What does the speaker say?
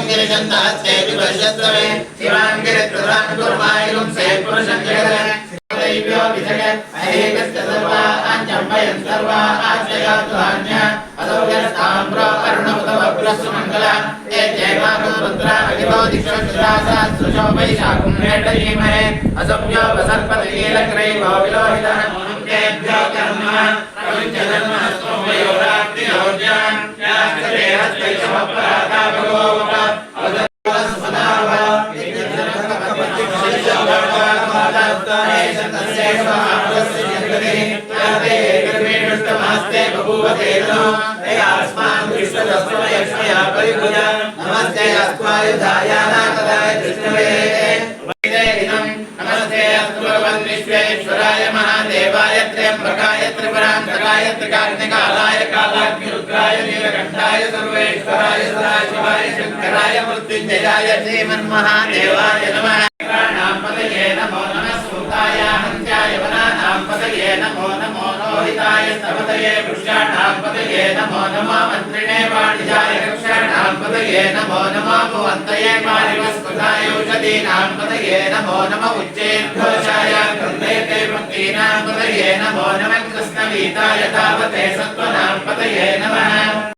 गिरिजन्नास्तेति पश्यत्तवे शिवां गिरित्रदां कुर्मायुं से पुरुषं जगत् दैव्यो विजय अहेकस्य सर्वा आञ्जम्बयन् सर्वा आश्रयात्वान्य अदौर्यस्ताम्रो अरुणमुदवपुरस्सु मङ्गला ये जयमागुरुद्रा अगिरो दिक्षुरासा सृशो वैशाखं मेटयीमहे असभ्यो वसर्पतिकीलक्रैवो विलोहितः तेभ्यो कर्मः प्रविच्यधर्मः सोमयोराग्नियोर्जान् यास्ते हस्तैषवपराधा भगवोपा नमस्ते अस्त्वायुधायानाकदाय कृष्णवे नमस्ते अस्तु भगवन् विश्वेश्वराय महादेवाय त्र्यम्बकाय त्रिपुरान्तकाय त्रिकाग्निकालाय कालाग्निरुद्राय नीलकण्ठाय सर्वेश्वराय सदाशिवाय शङ्कराय मृत्युञ्जयाय श्रीमन्महादेवाय नमः पतये नमो नमः सूताय हन्त्याय वनानां पतये नमो नमो रोहिताय स्तवतये पुष्याणां पतये नमो नमो मन्त्रिणे वाणिजाय रक्षाणां पतये नमो नमो भुवन्तये पारिवस्पदाय औषधीनां पतये नमो नमः उच्चैर्घोषाय कृन्देते भक्तीनां पतये नमो नमः कृष्णवीताय तावते सत्त्वनां पतये नमः।